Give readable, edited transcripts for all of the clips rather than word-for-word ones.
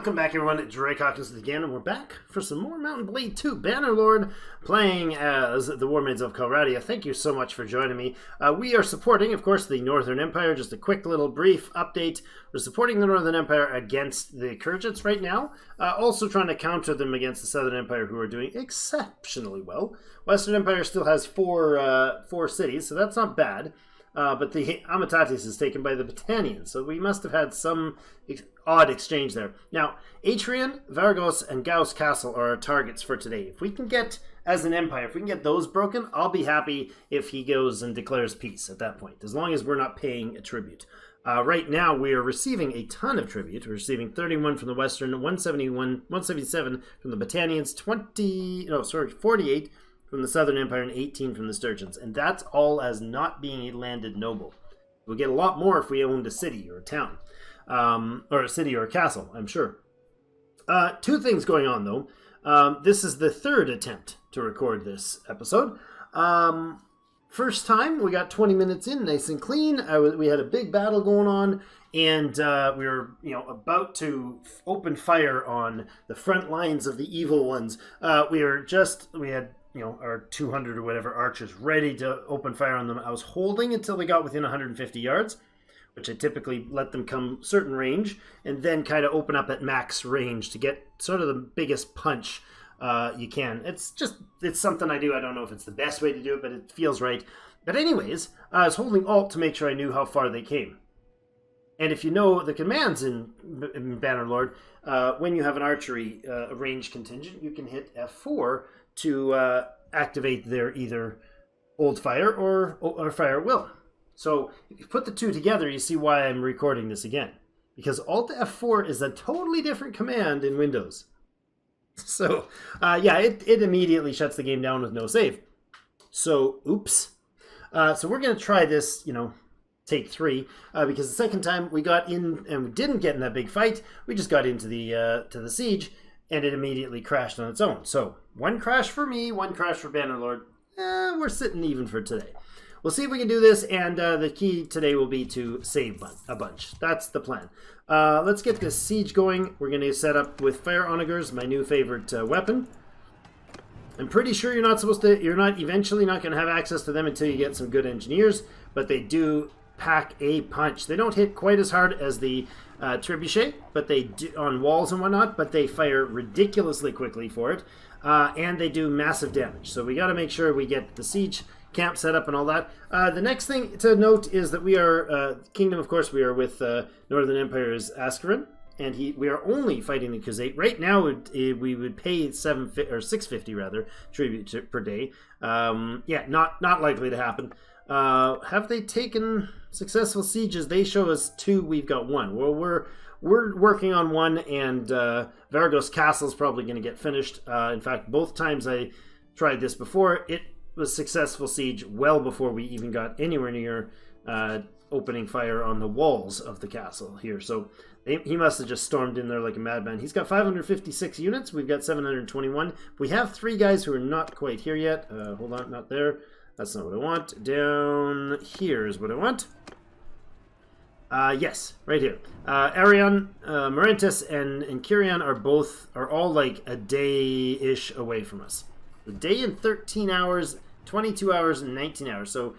Welcome back, everyone. Drake Hawkins again, and we're back for some more Mountain Blade 2. Bannerlord playing as the Warmaids of Calradia. Thank you so much for joining me. We are supporting, of course, the Northern Empire. Just a quick little brief update. We're supporting the Northern Empire against the Kurgits right now. Also trying to counter them against the Southern Empire, who are doing exceptionally well. Western Empire still has four cities, so that's not bad. But the Amitatis is taken by the Battanians, so we must have had some odd exchange there. Now, Atrian, Vargos, and Gauss Castle are our targets for today. If we can get, as an empire, if we can get those broken, I'll be happy if he goes and declares peace at that point, as long as we're not paying a tribute. Right now, we are receiving a ton of tribute. We're receiving 31 from the Western, 177 from the Battanians, 48 from the Southern Empire, and 18 from the Sturgeons. And that's all as not being a landed noble. We'll get a lot more if we owned a city or a town. Or a city or a castle, I'm sure. Two things going on, though. This is the third attempt to record this episode. First time, we got 20 minutes in, nice and clean. We had a big battle going on, and we were, about to open fire on the front lines of the evil ones. We had our 200 or whatever archers ready to open fire on them. I was holding until they got within 150 yards, which I typically let them come certain range, and then kind of open up at max range to get sort of the biggest punch you can. It's something I do. I don't know if it's the best way to do it, but it feels right. But anyways, I was holding Alt to make sure I knew how far they came. And if you know the commands in Bannerlord, when you have an archery range contingent, you can hit F4 to activate their either old fire or fire will. So if you put the two together, you see why I'm recording this again. Because Alt F4 is a totally different command in Windows. So, it immediately shuts the game down with no save. So, oops. So we're going to try this, take 3. Because the second time we got in and we didn't get in that big fight, we just got into the to the siege, and it immediately crashed on its own. So, one crash for me, one crash for Bannerlord. We're sitting even for today. We'll see if we can do this, and the key today will be to save a bunch. That's the plan. Let's get this siege going. We're going to set up with fire onagers, my new favorite weapon. I'm pretty sure you're eventually not going to have access to them until you get some good engineers, but they do pack a punch. They don't hit quite as hard as the trebuchet, but they do on walls and whatnot, but they fire ridiculously quickly for it, and they do massive damage. So we got to make sure we get the siege camp set up and all that. The next thing to note is that we are Kingdom, of course. We are with Northern Empire's Ascarin, and we are only fighting the Khuzait right now. We would pay 650 rather tribute per day. Not likely to happen. Have they taken successful sieges? They show us 2. We've got 1. Well, we're working on 1, and Vargos Castle is probably going to get finished. In fact, both times I tried this before, it was successful siege well before we even got anywhere near opening fire on the walls of the castle here. So he must have just stormed in there like a madman. He's got 556 units. We've got 721. We have 3 guys who are not quite here yet. Hold on, not there. That's not what I want. Down here is what I want. Yes, right here. Arion, Marentis, and Kyrian are all like a day-ish away from us. A day and 13 hours, 22 hours, and 19 hours. So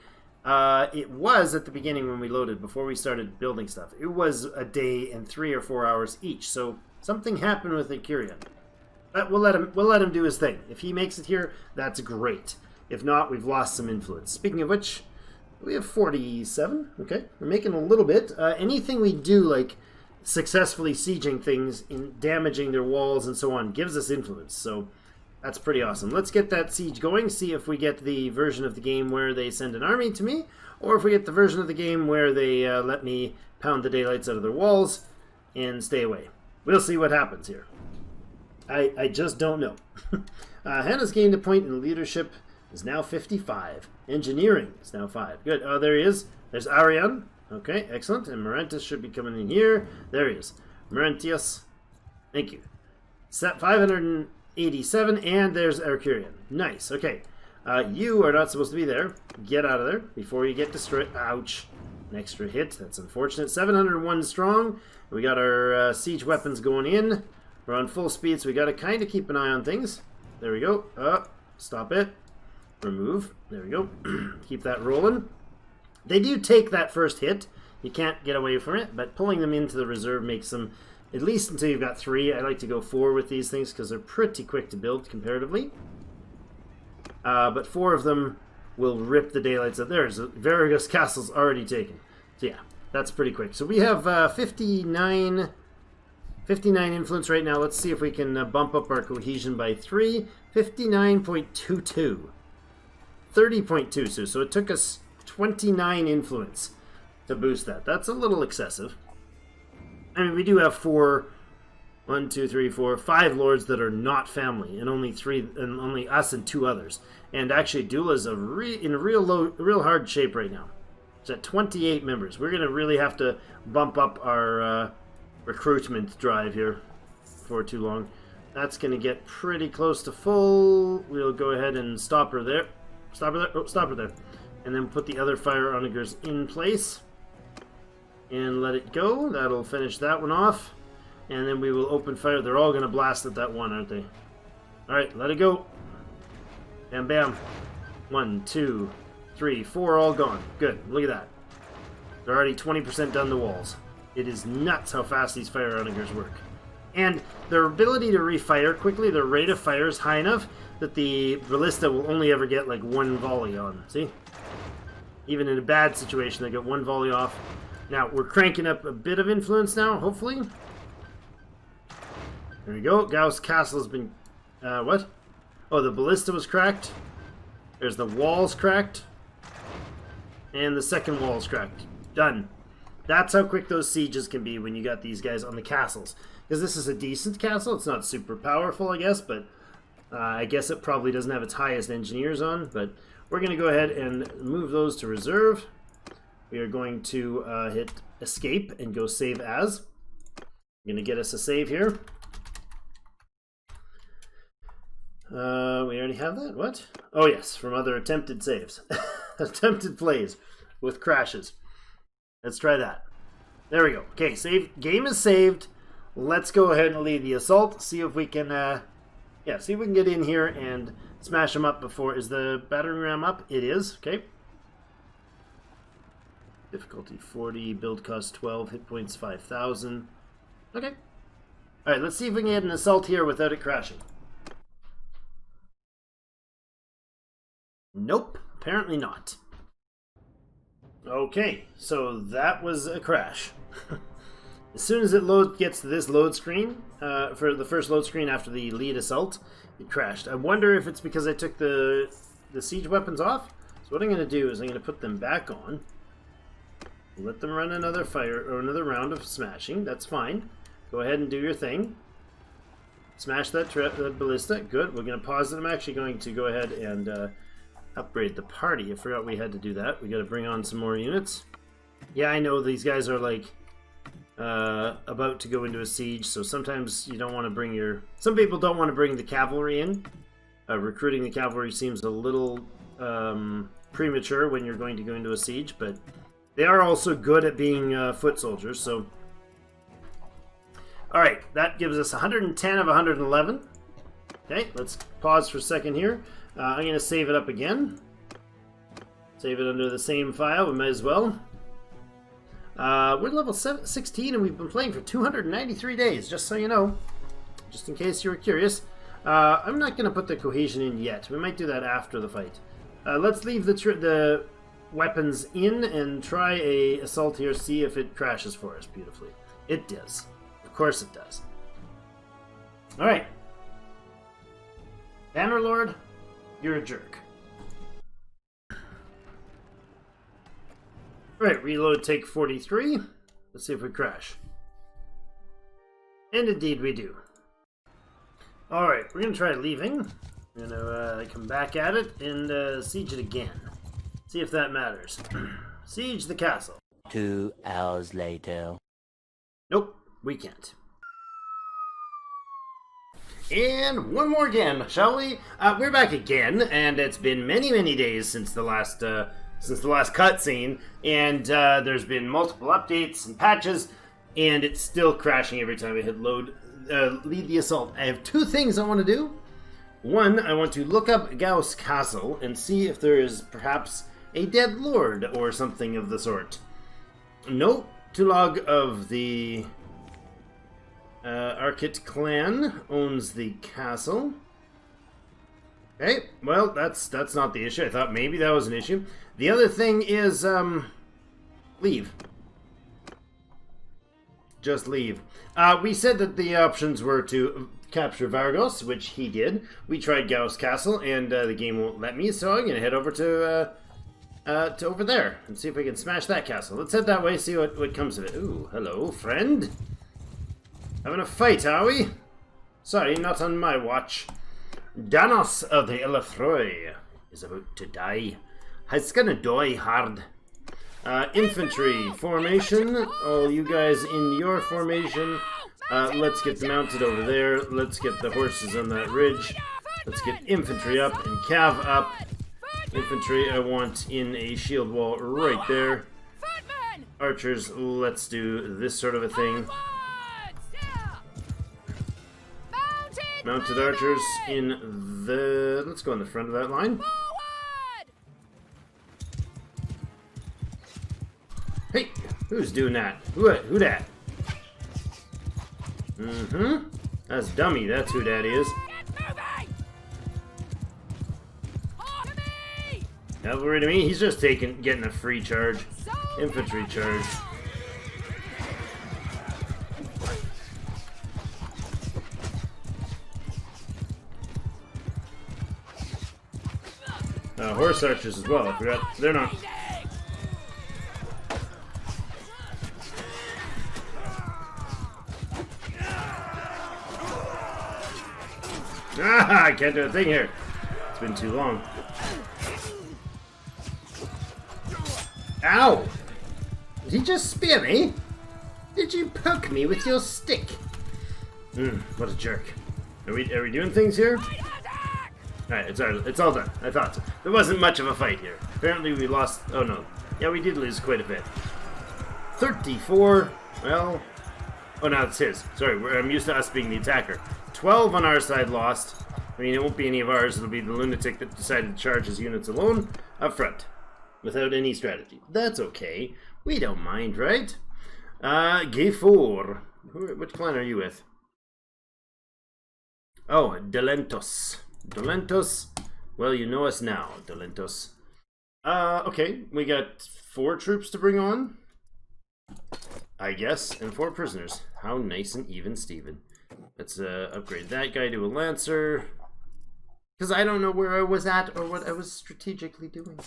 it was at the beginning when we loaded, before we started building stuff. It was a day and 3 or 4 hours each. So something happened with the Kyrian. But we'll let him do his thing. If he makes it here, that's great. If not, we've lost some influence. Speaking of which, we have 47. Okay, we're making a little bit. Anything we do, like successfully sieging things, damaging their walls and so on, gives us influence. So that's pretty awesome. Let's get that siege going, see if we get the version of the game where they send an army to me, or if we get the version of the game where they let me pound the daylights out of their walls and stay away. We'll see what happens here. I just don't know. Hannah's gained a point in leadership, is now 55. Engineering is now 5. Good. Oh, there he is. There's Arian. Okay, excellent. And Marentis should be coming in here. There he is. Marentius. Thank you. Set 587, and there's Arcurian. Nice. Okay. You are not supposed to be there. Get out of there before you get destroyed. Ouch. An extra hit. That's unfortunate. 701 strong. We got our siege weapons going in. We're on full speed, so we got to kind of keep an eye on things. There we go. Stop it. Remove. There we go. Keep that rolling. They do take that first hit. You can't get away from it, but pulling them into the reserve makes them, at least until you've got 3. I like to go 4 with these things because they're pretty quick to build comparatively. But 4 of them will rip the daylights out. There's Vargas Castle's already taken. So yeah, that's pretty quick. So we have 59 influence right now. Let's see if we can bump up our cohesion by 3. 59.22. 30.22. So it took us 29 influence to boost that. That's a little excessive. I mean, we do have 5 lords that are not family, and only 3, and only us and 2 others. And actually, Dula's in a real hard shape right now. It's at 28 members. We're gonna really have to bump up our recruitment drive here for too long. That's gonna get pretty close to full. We'll go ahead and stop her there. Stop her there. Oh, stop her there. And then put the other fire onagers in place. And let it go. That'll finish that one off. And then we will open fire. They're all going to blast at that one, aren't they? Alright, let it go. Bam, bam. 1, 2, 3, 4, all gone. Good. Look at that. They're already 20% done the walls. It is nuts how fast these fire onagers work. And their ability to refire quickly, their rate of fire is high enough that the ballista will only ever get like 1 volley on. See? Even in a bad situation, they get 1 volley off. Now, we're cranking up a bit of influence now, hopefully. There we go. Gauss Castle has been... what? Oh, the ballista was cracked. There's the walls cracked. And the second wall's cracked. Done. That's how quick those sieges can be when you got these guys on the castles. Because this is a decent castle. It's not super powerful, I guess, but... I guess it probably doesn't have its highest engineers on, but we're going to go ahead and move those to reserve. We are going to hit escape and go save as. I'm going to get us a save here. We already have that? What? Oh yes, from other attempted saves. Attempted plays with crashes. Let's try that. There we go. Okay, save. Game is saved. Let's go ahead and lead the assault. See if we can, see if we can get in here and smash them up before. Is the battering ram up? It is. Okay. Difficulty 40, build cost 12, hit points 5,000. Okay. Alright, let's see if we can get an assault here without it crashing. Nope, apparently not. Okay, so that was a crash. As soon as it gets to this load screen, for the first load screen after the lead assault, it crashed. I wonder if it's because I took the siege weapons off. So what I'm going to do is I'm going to put them back on. Let them run another fire or another round of smashing. That's fine. Go ahead and do your thing. Smash that ballista. Good. We're going to pause it. I'm actually going to go ahead and upgrade the party. I forgot we had to do that. We got to bring on some more units. Yeah, I know these guys are like about to go into a siege, so sometimes you don't want to bring your... Some people don't want to bring the cavalry in. Recruiting the cavalry seems a little premature when you're going to go into a siege, but they are also good at being foot soldiers, so... Alright, that gives us 110 of 111. Okay, let's pause for a second here. I'm going to save it up again. Save it under the same file, we might as well. We're level 16 and we've been playing for 293 days, just so you know. Just in case you were curious. I'm not going to put the cohesion in yet. We might do that after the fight. Let's leave the weapons in and try a assault here, see if it crashes for us beautifully. It does. Of course it does. Alright. Bannerlord, you're a jerk. Alright, reload, take 43. Let's see if we crash. And indeed we do. Alright, we're going to try leaving. We're going to come back at it and siege it again. See if that matters. Siege the castle. 2 hours later. Nope, we can't. And one more again, shall we? We're back again, and it's been many, many days since the last cutscene, and there's been multiple updates and patches, and it's still crashing every time I hit load. lead the assault. I have two things I want to do. One, I want to look up Gauss Castle and see if there is perhaps a dead lord or something of the sort. Note to log of the Arkit clan owns the castle. Okay, well, that's not the issue. I thought maybe that was an issue. The other thing is, leave. Just leave. We said that the options were to capture Vargos, which he did. We tried Gauss Castle, and the game won't let me, so I'm going to head over to over there and see if we can smash that castle. Let's head that way, see what comes of it. Ooh, hello, friend. Having a fight, are we? Sorry, not on my watch. Danos of the Elefroy is about to die. He's gonna die hard. Infantry formation. All you guys in your formation. Let's get mounted over there. Let's get the horses on that ridge. Let's get infantry up and cav up. Infantry, I want in a shield wall right there. Archers, let's do this sort of a thing. Mounted archers in the... Let's go in the front of that line. Hey, who's doing that? Who that? Mm-hmm. That's Dummy, that's who that is. Cavalry to me, he's just getting a free charge. Infantry charge. Horse archers as well, I forgot. They're not... Ah, I can't do a thing here. It's been too long. Ow! Did he just spear me? Did you poke me with your stick? What a jerk. Are we doing things here? Alright, it's all done. I thought so. There wasn't much of a fight here. Apparently we lost... Oh no. Yeah, we did lose quite a bit. 34. Well... Oh, no, it's his. Sorry, I'm used to us being the attacker. 12 on our side lost. I mean, it won't be any of ours. It'll be the lunatic that decided to charge his units alone up front. Without any strategy. That's okay. We don't mind, right? G4. Which clan are you with? Oh, Delentos. Delentos. Well, you know us now, Delentos. Okay. We got 4 troops to bring on. I guess. And 4 prisoners. How nice and even, Steven. Let's upgrade that guy to a Lancer. Because I don't know where I was at or what I was strategically doing.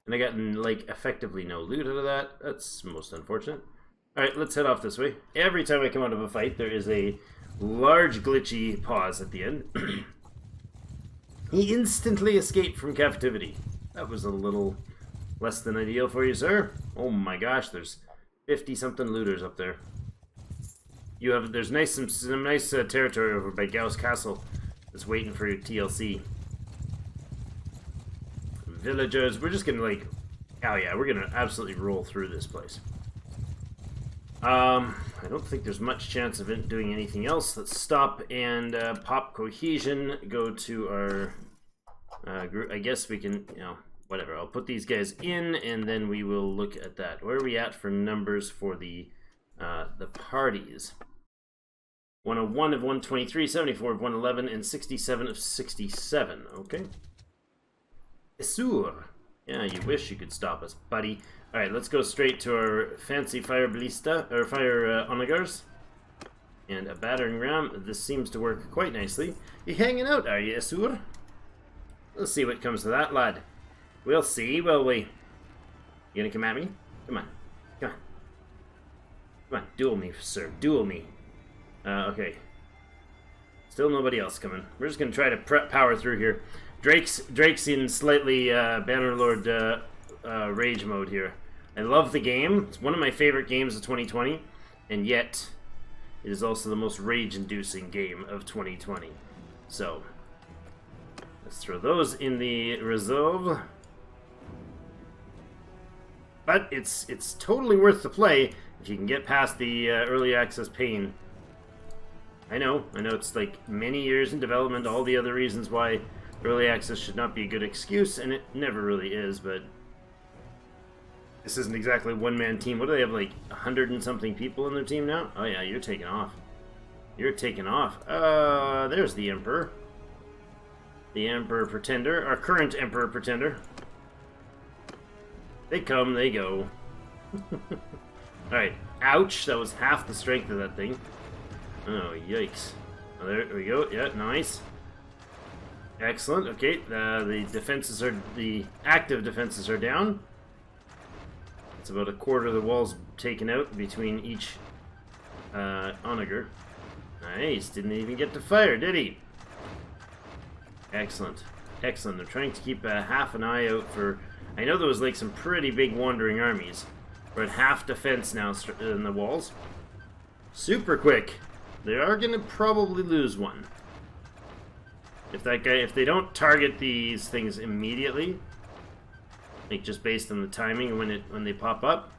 And I got, like, effectively no loot out of that. That's most unfortunate. Alright, let's head off this way. Every time I come out of a fight, there is a large glitchy pause at the end. He instantly escaped from captivity. That was a little less than ideal for you, sir. Oh my gosh, there's 50-something looters up there. There's some nice territory over by Gauss Castle that's waiting for your TLC. Villagers, we're just gonna like... Oh yeah, we're gonna absolutely roll through this place. I don't think there's much chance of it doing anything else. Let's stop and pop cohesion, go to our group. I guess we can, you know, whatever. I'll put these guys in, and then we will look at that. Where are we at for numbers for the parties? 101 of 123, 74 of 111, and 67 of 67. Okay. Esur. Yeah, you wish you could stop us, buddy. Alright, let's go straight to our fancy fire ballista, or fire onagars. And a battering ram. This seems to work quite nicely. You hanging out, are you, Esur? Let's see what comes to that, lad. We'll see, will we? You gonna come at me? Come on. Come on. Come on, duel me, sir. Duel me. Okay. Still nobody else coming. We're just gonna try to power through here. Drake's in slightly Bannerlord rage mode here. I love the game. It's one of my favorite games of 2020, and yet it is also the most rage-inducing game of 2020. So let's throw those in the reserve. But it's totally worth the play if you can get past the early access pain. I know it's like many years in development, all the other reasons why early access should not be a good excuse, and it never really is, but this isn't exactly a one-man team. What do they have, like 100 and something people in their team now? Oh yeah, you're taking off. You're taking off. There's the Emperor. The Emperor Pretender, our current Emperor Pretender. They come, they go. Alright, ouch, that was half the strength of that thing. Oh, yikes. Oh, there we go, yeah, nice. Excellent, okay, the defenses are, the active defenses are down. It's about a quarter of the walls taken out between each onager. Nice, didn't even get to fire, did he? Excellent, excellent. They're trying to keep half an eye out for... I know there was like some pretty big wandering armies. We're at half defense now in the walls. Super quick. They are going to probably lose one. If that guy, if they don't target these things immediately, like just based on the timing when they pop up.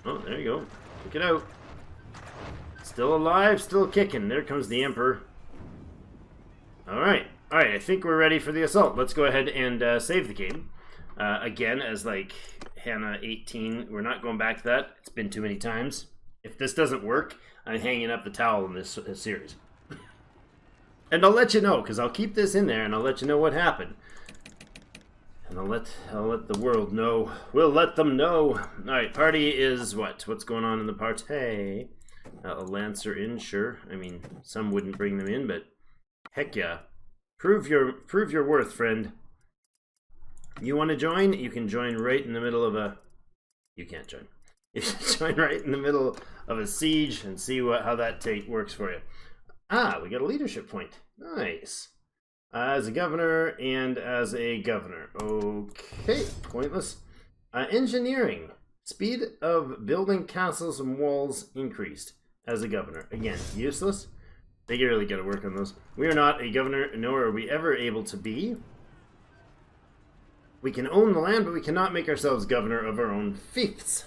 Oh, there you go. Check it out. Still alive, still kicking. There comes the Emperor. Alright. Alright, I think we're ready for the assault. Let's go ahead and save the game. Again, as like Hannah 18, we're not going back to that. It's been too many times. If this doesn't work, I'm hanging up the towel in this series. And I'll let you know, because I'll keep this in there and I'll let you know what happened. And I'll let the world know. We'll let them know. Alright, party is what? What's going on in the party? A Lancer in, sure. I mean, some wouldn't bring them in, but heck yeah. Prove your worth, friend. You want to join? You can join right in the middle of a... You can't join. You can join right in the middle of a siege and see how that works for you. Ah, we got a leadership point. Nice. As a governor and as a governor. Okay, pointless. Engineering. Speed of building castles and walls increased as a governor. Again, useless. They really got to work on those. We are not a governor, nor are we ever able to be. We can own the land, but we cannot make ourselves governor of our own fiefs.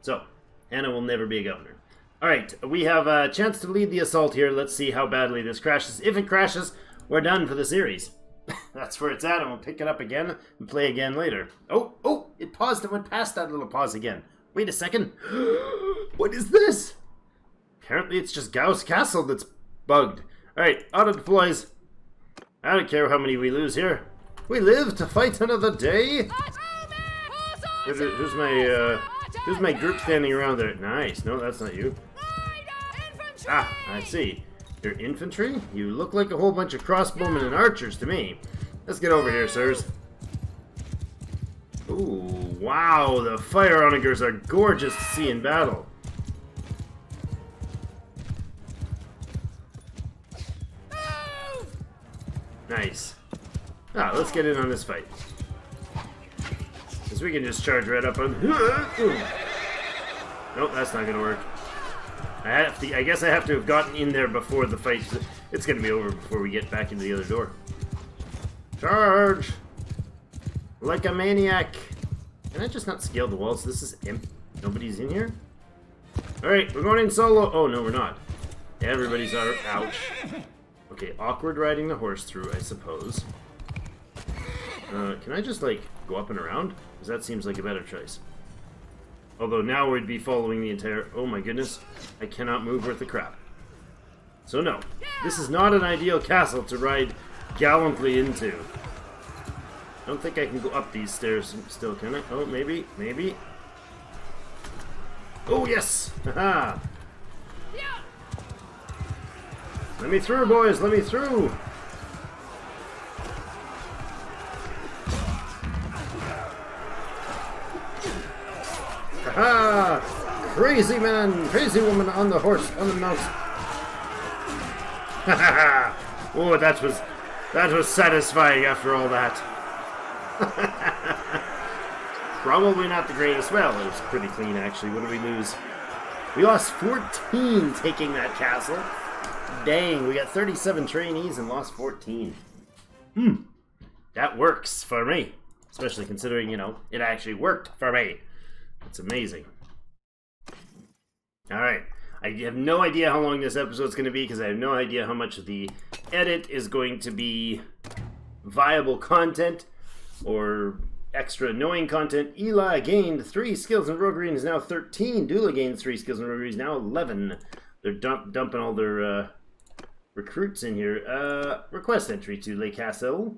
So, Hannah will never be a governor. Alright, we have a chance to lead the assault here. Let's see how badly this crashes. If it crashes, we're done for the series. That's where it's at, and we'll pick it up again and play again later. Oh, it paused and went past that little pause again. Wait a second. What is this? Apparently it's just Gauss Castle that's bugged. Alright, auto deploys. I don't care how many we lose here. We live to fight another day. Who's my group standing around there? Nice. No, that's not you. Ah, I see. You're infantry? You look like a whole bunch of crossbowmen and archers to me. Let's get over here, sirs. Ooh, wow. The fire onagers are gorgeous to see in battle. Nice. Ah, let's get in on this fight. Because we can just charge right up on... Nope, that's not going to work. I guess I have to have gotten in there before the fight. It's going to be over before we get back into the other door. Charge! Like a maniac. Can I just not scale the walls? This is empty. Nobody's in here? Alright, we're going in solo. Oh, no, we're not. Everybody's out. Ouch. Okay, awkward riding the horse through, I suppose. Can I just, like, go up and around? Because that seems like a better choice. Although now we'd be following the entire... Oh my goodness. I cannot move worth a crap. So no. This is not an ideal castle to ride gallantly into. I don't think I can go up these stairs still, can I? Oh, maybe. Maybe. Oh, yes! Haha! Let me through, boys! Let me through! Haha! Crazy man! Crazy woman on the horse, on the mount! Haha! Oh, that was satisfying after all that. Probably not the greatest. Well, it was pretty clean, actually. What did we lose? We lost 14 taking that castle. Dang, we got 37 trainees and lost 14. That works for me. Especially considering, you know, it actually worked for me. It's amazing. Alright. I have no idea how long this episode's going to be because I have no idea how much of the edit is going to be viable content or extra annoying content. Eli gained 3 skills in roguery and is now 13. Dula gained 3 skills in roguery, is now 11. They're dumping all their recruits in here. Request entry to Le Castle.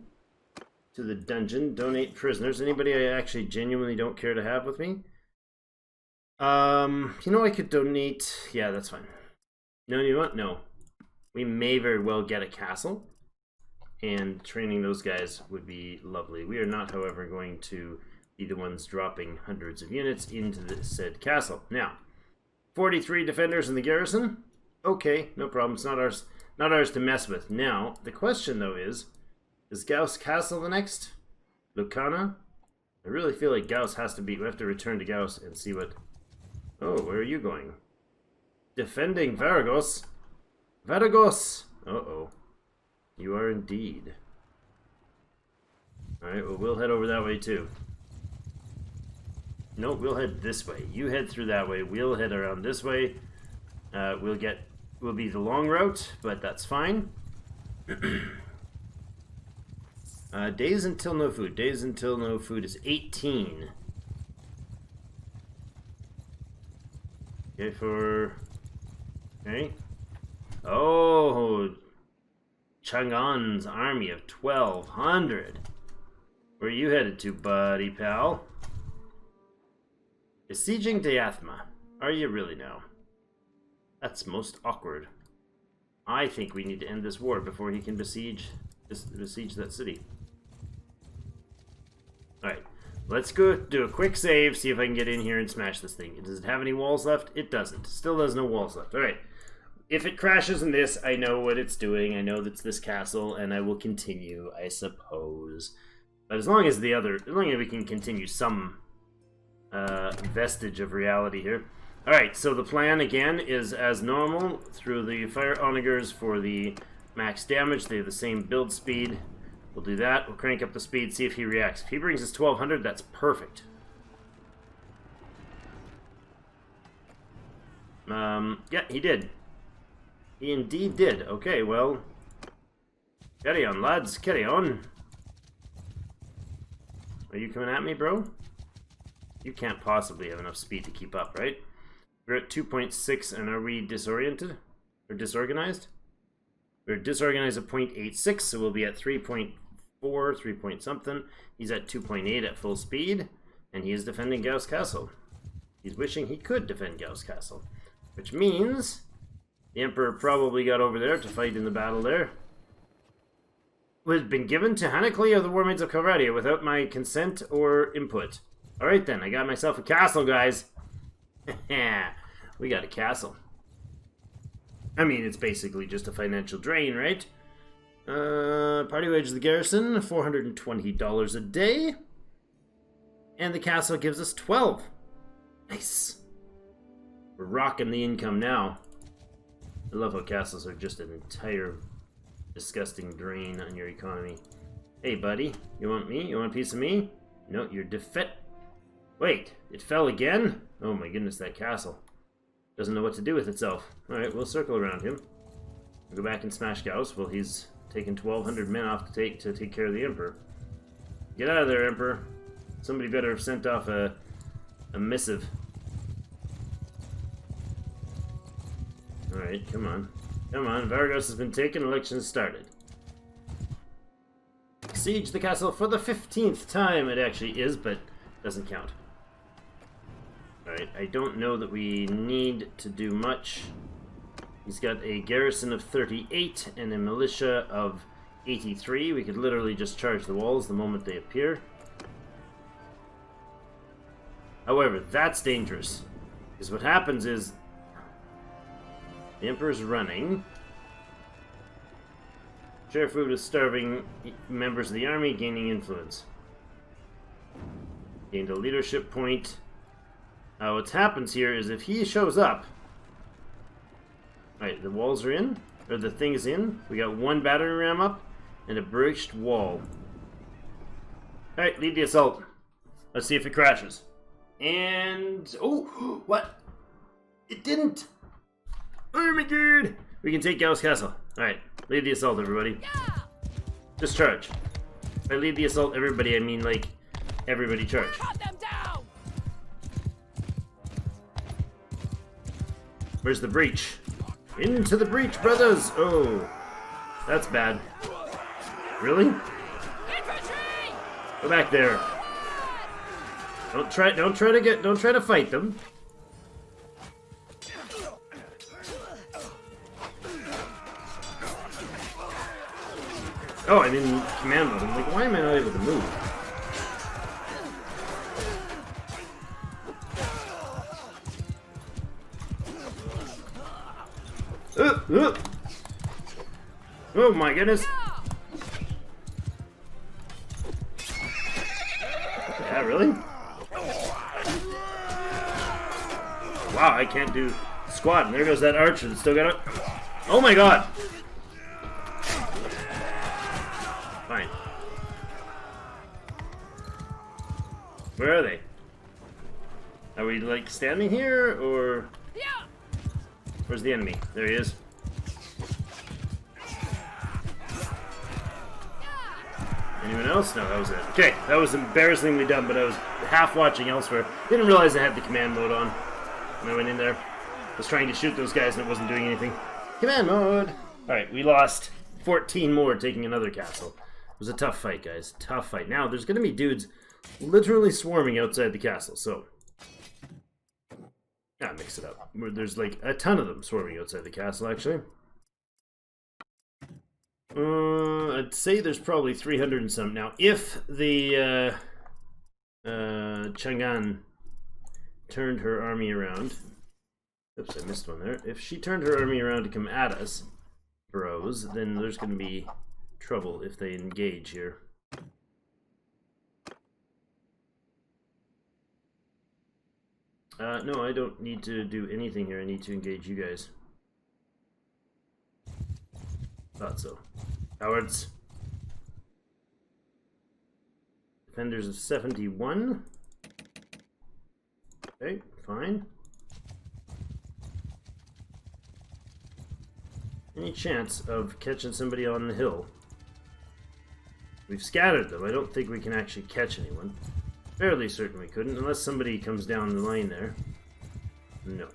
To the dungeon. Donate prisoners. Anybody I actually genuinely don't care to have with me? You know, I could donate. Yeah, that's fine. No, you know what? No. We may very well get a castle. And training those guys would be lovely. We are not, however, going to be the ones dropping hundreds of units into the said castle. Now, 43 defenders in the garrison. Okay, no problem. It's not ours to mess with. Now, the question though is Gauss Castle the next? Lucana? I really feel like Gauss has to be. We have to return to Gauss and see what. Oh, where are you going? Defending Varagos. Varagos! Uh-oh. You are indeed. Alright, well, we'll head over that way too. Nope, we'll head this way. You head through that way. We'll head around this way. We'll be the long route, but that's fine. Days until no food. Days until no food is 18. Okay, okay. Oh, Chang'an's army of 1,200. Where are you headed to, buddy pal? Besieging Diathma. Are you really now? That's most awkward. I think we need to end this war before he can besiege that city. Alright, let's go do a quick save, see if I can get in here and smash this thing. Does it have any walls left? It doesn't. Still has no walls left. Alright. If it crashes in this, I know what it's doing. I know that's this castle, and I will continue, I suppose. But as long as we can continue some vestige of reality here. Alright, so the plan, again, is as normal, through the fire onagers for the max damage. They have the same build speed. We'll do that. We'll crank up the speed, see if he reacts. If he brings us 1,200, that's perfect. Yeah, he did. He indeed did. Okay, well, carry on, lads. Carry on. Are you coming at me, bro? You can't possibly have enough speed to keep up, right? We're at 2.6, and are we disoriented? Or disorganized? We're disorganized at 0.86, so we'll be at 3.4, 3 point something. He's at 2.8 at full speed, and he is defending Gauss Castle. He's wishing he could defend Gauss Castle, which means the Emperor probably got over there to fight in the battle there. It had been given to Hanacli of the Warmaids of Calradia without my consent or input. Alright then, I got myself a castle, guys. We got a castle. I mean, it's basically just a financial drain, right? Party wage of the garrison, $420 a day. And the castle gives us 12. Nice. We're rocking the income now. I love how castles are just an entire disgusting drain on your economy. Hey, buddy. You want me? You want a piece of me? No, you're Wait, it fell again? Oh my goodness, that castle. Doesn't know what to do with itself. Alright, we'll circle around him. We'll go back and smash Gauss. Well, he's taken 1,200 men off to take care of the Emperor. Get out of there, Emperor. Somebody better have sent off a missive. Alright, come on. Come on, Varagos has been taken, elections started. Siege the castle for the 15th time. It actually is, but doesn't count. Alright, I don't know that we need to do much. He's got a garrison of 38 and a militia of 83. We could literally just charge the walls the moment they appear. However, that's dangerous. Because what happens is the Emperor's running. Share food is starving members of the army, gaining influence. Gained a leadership point. What happens here is if he shows up... Alright, the walls are in. Or the thing is in. We got one battering ram up and a breached wall. Alright, lead the assault. Let's see if it crashes. And... oh! What? It didn't! Oh my god! We can take Gauss Castle. Alright, lead the assault, everybody. Just charge. By lead the assault, everybody, I mean, like, everybody charge. Cut them down! Where's the breach? Into the breach, brothers! Oh, that's bad. Really? Infantry! Go back there. Don't try to fight them. Oh, I'm in command mode. I'm like, why am I not able to move? Oh my goodness. Yeah, really? Wow, I can't do squat. And there goes that archer that's still got it. Oh my god! Fine. Where are they? Are we, like, standing here, or... Where's the enemy? There he is. Anyone else? No, that was it. Okay, that was embarrassingly dumb, but I was half watching elsewhere. Didn't realize I had the command mode on when I went in there. I was trying to shoot those guys and it wasn't doing anything. Command mode! Alright, we lost 14 more taking another castle. It was a tough fight, guys. Tough fight. Now, there's gonna be dudes literally swarming outside the castle, so... Yeah, mix it up. There's like a ton of them swarming outside the castle, actually. I'd say there's probably 300 and some. Now, if the Chang'an turned her army around... Oops, I missed one there. If she turned her army around to come at us, bros, then there's going to be trouble if they engage here. No, I don't need to do anything here. I need to engage you guys. Thought so. Cowards. Defenders of 71. Okay, fine. Any chance of catching somebody on the hill? We've scattered them. I don't think we can actually catch anyone. Fairly certain we couldn't, unless somebody comes down the line there. No.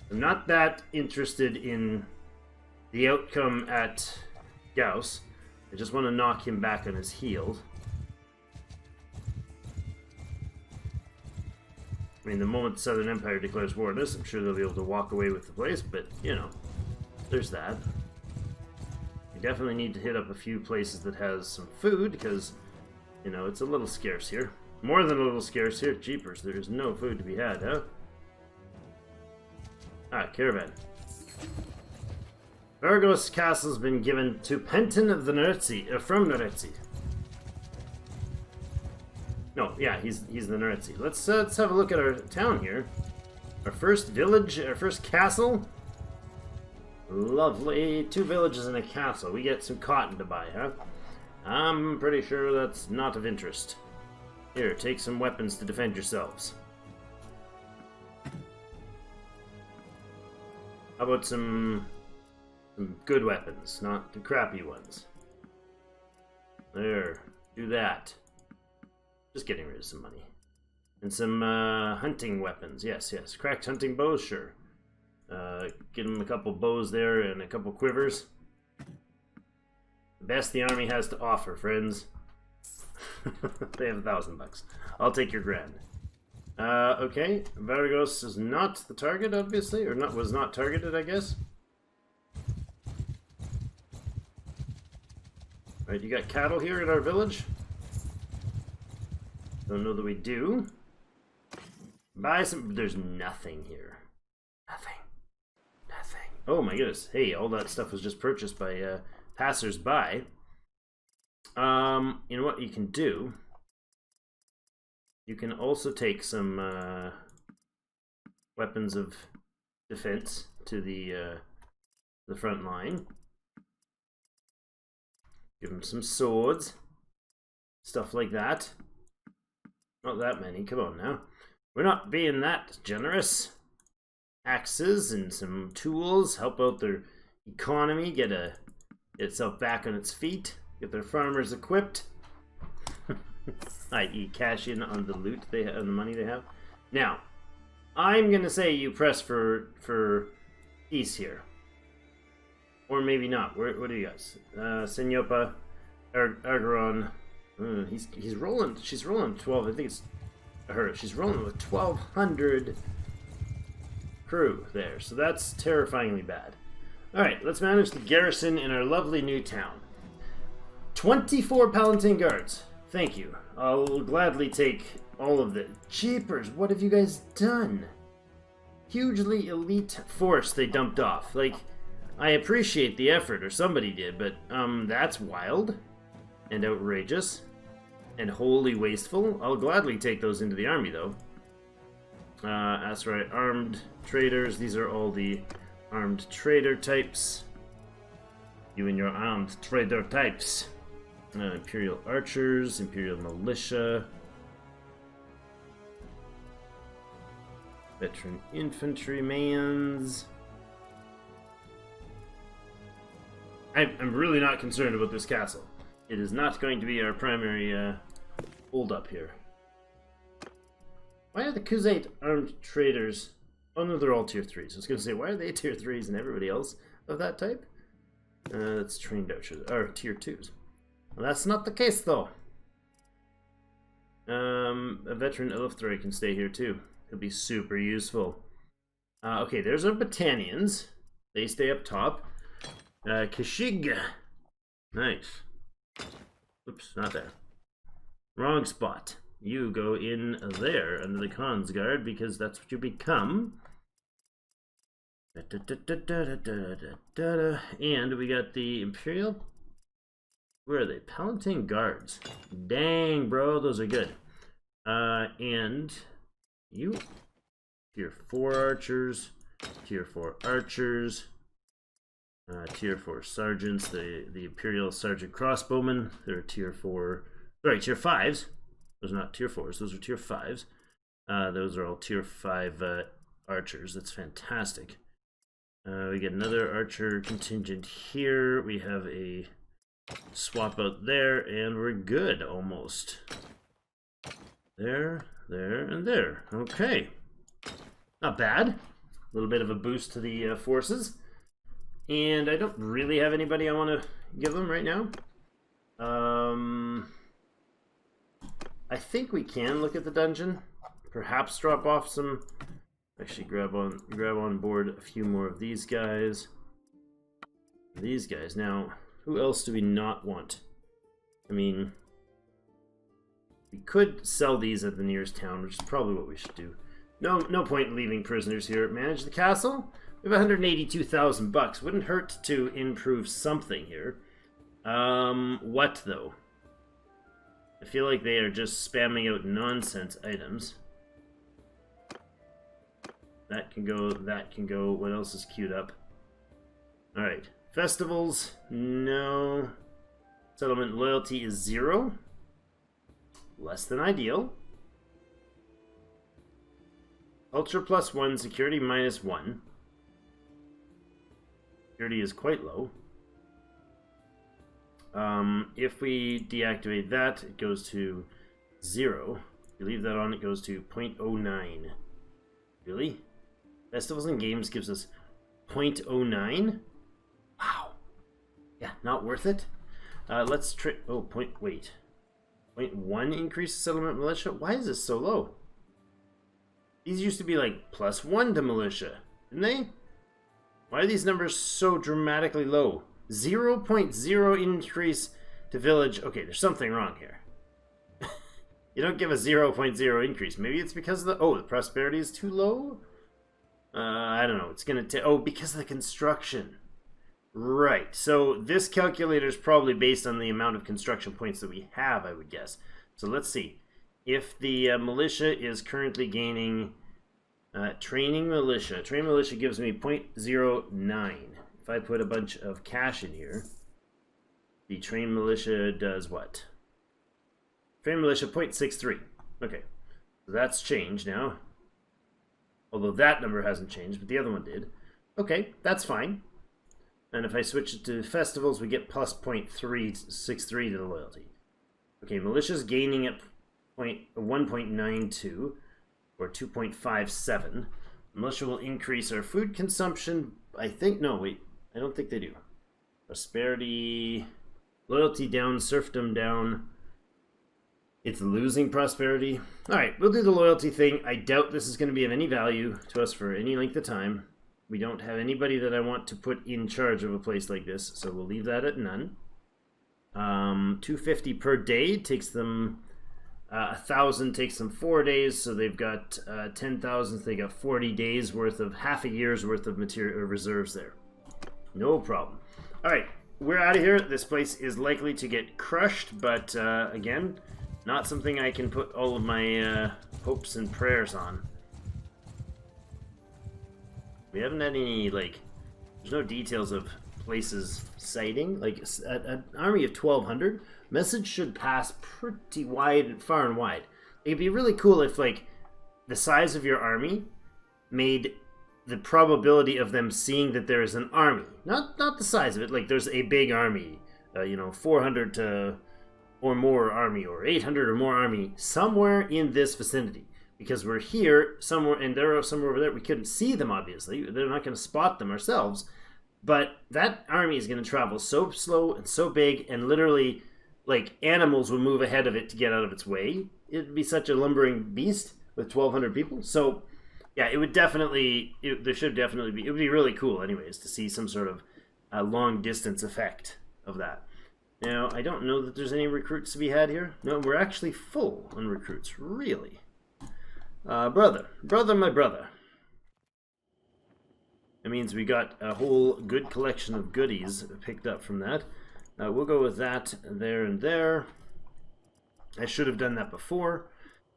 I'm not that interested in the outcome at Gauss. I just want to knock him back on his heel. I mean, the moment the Southern Empire declares war on us, I'm sure they'll be able to walk away with the place, but, you know, there's that. We definitely need to hit up a few places that has some food, because, you know, it's a little scarce here. More than a little scarce here. Jeepers, there is no food to be had, huh? Ah, caravan. Argos Castle's been given to Penton of the Neretzi, from Neretzi. No, yeah, he's the Neretzi. Let's have a look at our town here. Our first village, our first castle. Lovely. 2 villages and a castle. We get some cotton to buy, huh? I'm pretty sure that's not of interest. Here, take some weapons to defend yourselves. How about some good weapons, not the crappy ones? There, do that. Just getting rid of some money. And some hunting weapons, yes. Cracked hunting bows, sure. Get them a couple bows there and a couple quivers. The best the army has to offer, friends. They have $1,000. I'll take your grand. Okay, Vargos is not the target, obviously, or not was not targeted, I guess. Right, you got cattle here in our village? Don't know that we do. Buy some. There's nothing here. Nothing. Oh my goodness. Hey, all that stuff was just purchased by passers-by. You know what you can do? You can also take some weapons of defense to the front line. Give them some swords. Stuff like that. Not that many. Come on now. We're not being that generous. axes and some tools, help out their economy, get itself back on its feet, get their farmers equipped, i.e. cash in on the loot they have, on the money they have. Now, I'm gonna say you press for peace here, or maybe not. What do you guys? Senyopa, Argaron. He's rolling. She's rolling 12. I think it's her. She's rolling with 1,200 crew there. So that's terrifyingly bad. All right, let's manage the garrison in our lovely new town. 24 Palatine guards. Thank you. I'll gladly take all of the jeepers. What have you guys done? Hugely elite force they dumped off. Like, I appreciate the effort, or somebody did, but that's wild and outrageous and wholly wasteful. I'll gladly take those into the army, though. That's right, armed traders. These are all the armed trader types. You and your armed trader types. Imperial archers, Imperial militia, veteran infantrymans. I'm really not concerned about this castle. It is not going to be our primary hold up here. Why are the Kuzate armed traders? Oh no, they're all tier 3s. I was going to say, why are they tier 3s and everybody else of that type? That's trained archers, or tier 2s. Well, that's not the case, though. A veteran Illuthray can stay here, too. He'll be super useful. Okay, there's our Battanians. They stay up top. Kashig. Nice. Oops, not there. Wrong spot. You go in there under the Khan's guard, because that's what you become. And we got the Imperial... Where are they? Palatine guards. Dang, bro, those are good. And you, tier 4 archers, tier 4 archers, tier 4 sergeants. The Imperial Sergeant Crossbowmen. They're tier 4. Sorry, tier 5s. Those are not tier 4s. Those are tier 5s. Those are all tier 5 archers. That's fantastic. We get another archer contingent here. We have a swap out there, and we're good, almost. There, and there. Okay. Not bad. A little bit of a boost to the forces. And I don't really have anybody I want to give them right now. I think we can look at the dungeon. Perhaps drop off some... Actually, grab on board a few more of these guys. These guys. Now... Who else do we not want? I mean, we could sell these at the nearest town, which is probably what we should do. No point in leaving prisoners here. Manage the castle? We have 182,000 bucks. Wouldn't hurt to improve something here. What though? I feel like they are just spamming out nonsense items. That can go, that can go. What else is queued up? Alright. Festivals, no. Settlement loyalty is 0. Less than ideal. Culture +1, security -1. Security is quite low. If we deactivate that, it goes to 0. If you leave that on, it goes to 0.09. Really? Festivals and games gives us 0.09? Wow. Yeah, not worth it. Let's try... Oh, wait. 0.1 increase settlement militia? Why is this so low? These used to be like +1 to militia, didn't they? Why are these numbers so dramatically low? 0.0 increase to village. Okay, there's something wrong here. You don't give a 0.0 increase. Maybe it's because of the... Oh, the prosperity is too low? I don't know. It's going to... Oh, because of the construction. Right, so this calculator is probably based on the amount of construction points that we have, I would guess. So let's see. If the militia is currently gaining training militia gives me 0.09. If I put a bunch of cash in here, the trained militia does what? Trained militia 0.63. Okay, so that's changed now. Although that number hasn't changed, but the other one did. Okay, that's fine. And if I switch it to festivals, we get plus 0.363 to the loyalty. Okay, militia's gaining at 1.92 or 2.57. Militia will increase our food consumption. I think, no, wait, I don't think they do. Prosperity, loyalty down, serfdom down. It's losing prosperity. All right, we'll do the loyalty thing. I doubt this is going to be of any value to us for any length of time. We don't have anybody that I want to put in charge of a place like this, so we'll leave that at none. 250 per day takes them 1,000 takes them 4 days, so they've got 10,000. So they got 40 days worth of half a year's worth of material reserves there. No problem. All right, we're out of here. This place is likely to get crushed, but again, not something I can put all of my hopes and prayers on. We haven't had any, like, there's no details of places sighting. Like, an army of 1,200, message should pass pretty wide, far and wide. It'd be really cool if, like, the size of your army made the probability of them seeing that there is an army. Not the size of it, like, there's a big army, 400 to or more army, or 800 or more army, somewhere in this vicinity. Because we're here somewhere, and they're somewhere over there. We couldn't see them, obviously. They're not going to spot them ourselves. But that army is going to travel so slow and so big, and literally, like, animals will move ahead of it to get out of its way. It'd be such a lumbering beast with 1,200 people. So, yeah, it would definitely, there should definitely be, it would be really cool, anyways, to see some sort of long-distance effect of that. Now, I don't know that there's any recruits to be had here. No, we're actually full on recruits, really. Brother, my brother. It means we got a whole good collection of goodies picked up from that. We'll go with that there and there. I should have done that before.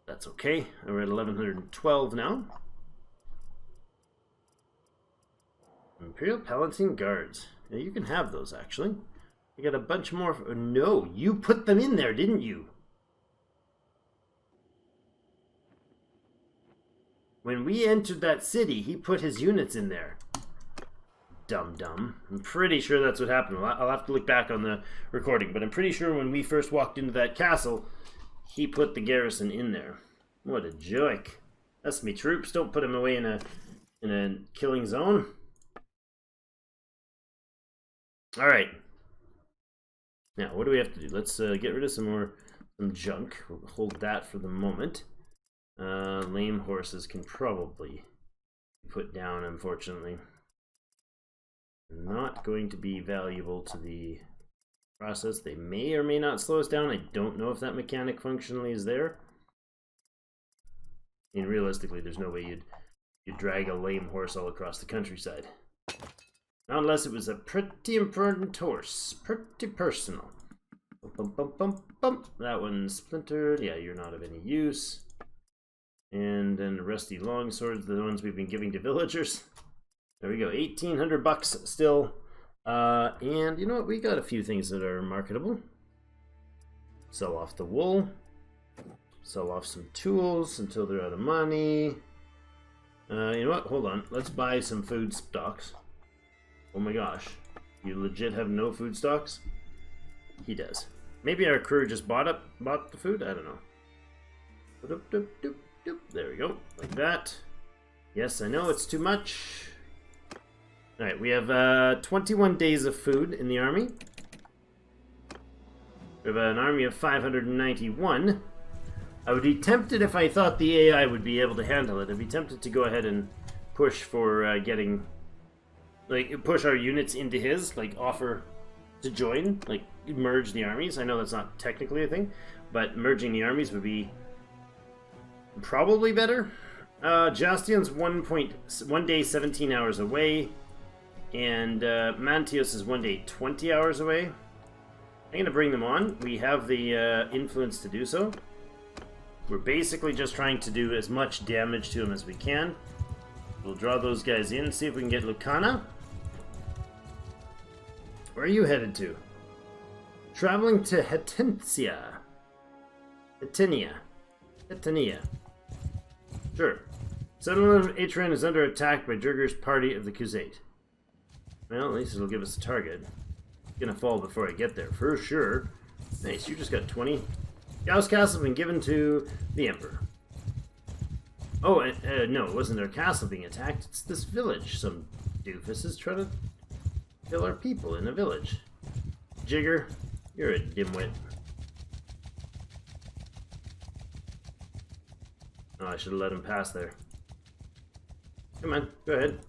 That's okay. We're at 1,112 now. Imperial Palatine Guards. Yeah, you can have those, actually. You got a bunch more. No, you put them in there, didn't you? When we entered that city, he put his units in there. Dum-dum. I'm pretty sure that's what happened. I'll have to look back on the recording, but I'm pretty sure when we first walked into that castle, he put the garrison in there. What a joke. That's me troops. Don't put them away in a killing zone. All right. Now, what do we have to do? Let's get rid of some junk. We'll hold that for the moment. Lame horses can probably be put down, unfortunately. Not going to be valuable to the process. They may or may not slow us down. I don't know if that mechanic functionally is there. I mean, realistically, there's no way you'd drag a lame horse all across the countryside. Not unless it was a pretty important horse. Pretty personal. Bump, bump, bump, bump. That one's splintered. Yeah, you're not of any use. And then the rusty longswords, the ones we've been giving to villagers. There we go, 1,800 bucks still. And you know what? We got a few things that are marketable. Sell off the wool. Sell off some tools until they're out of money. You know what? Hold on. Let's buy some food stocks. Oh my gosh. You legit have no food stocks? He does. Maybe our crew just bought the food? I don't know. Doop, doop, doop. There we go, like that. Yes, I know it's too much. Alright, we have 21 days of food in the army. We have an army of 591. I would be tempted if I thought the AI would be able to handle it. I'd be tempted to go ahead and push for getting, like, push our units into his, like, offer to join, like, merge the armies. I know that's not technically a thing, but merging the armies would be probably better. Jastion's 1 day 17 hours away, and Mantios is 1 day 20 hours away. I'm going to bring them on. We have the influence to do so. We're basically just trying to do as much damage to them as we can. We'll draw those guys in, see if we can get Lucana. Where are you headed to? Traveling to Hetenia. Sure. Settlement of Atron is under attack by Jurger's party of the Crusade. Well, at least it'll give us a target. It's gonna fall before I get there, for sure. Nice, you just got 20. Gauss Castle has been given to the Emperor. Oh, no, it wasn't our castle being attacked. It's this village. Some doofus is trying to kill our people in a village. Jigger, you're a dimwit. Oh, I should have let him pass there. Come on, go ahead.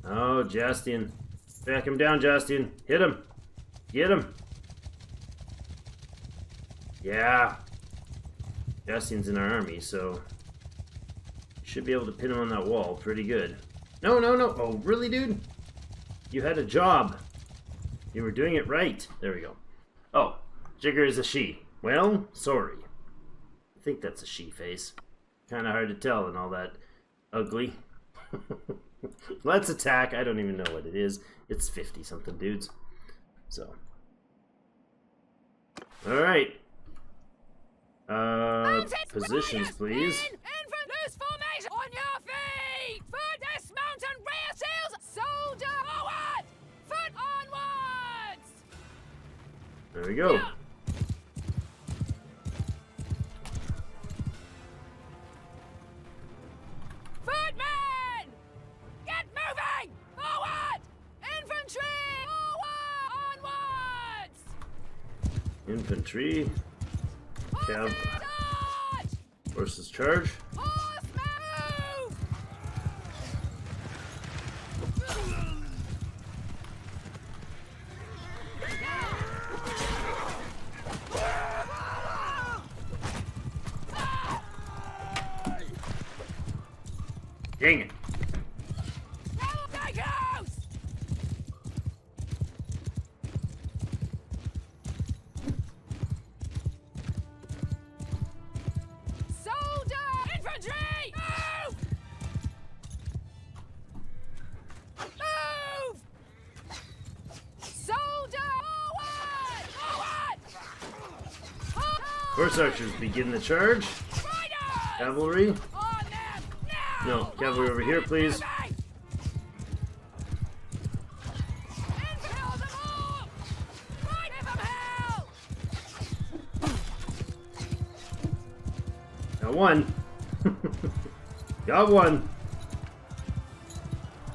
Oh, Jastian. Back him down, Jastian. Hit him. Get him. Yeah. Jastian's in our army, so should be able to pin him on that wall pretty good. No, no, no. Oh, really, dude? You had a job. You were doing it right. There we go. Oh, Jigger is a she. Well, sorry. I think that's a she face. Kind of hard to tell and all that ugly. Let's attack. I don't even know what it is. It's 50 something dudes. So. Alright. Positions, please. Loose formation on your feet! Foot dismount and rear seals! Soldier forward! Foot onwards! There we go. Yeah. Footmen! Get moving! Forward! Infantry! Forward! Onwards! Infantry. Cav. Charge! Horses charge. Horsemen move! Dang it. Take house! Soldier! Infantry! Move! Move! Soldier! Forward! Forward! Horse archers begin the charge. Riders! Cavalry. On them! Now! No, cavalry over here, please. Moving! Impale them all! Right, give them hell! Got one. Got one.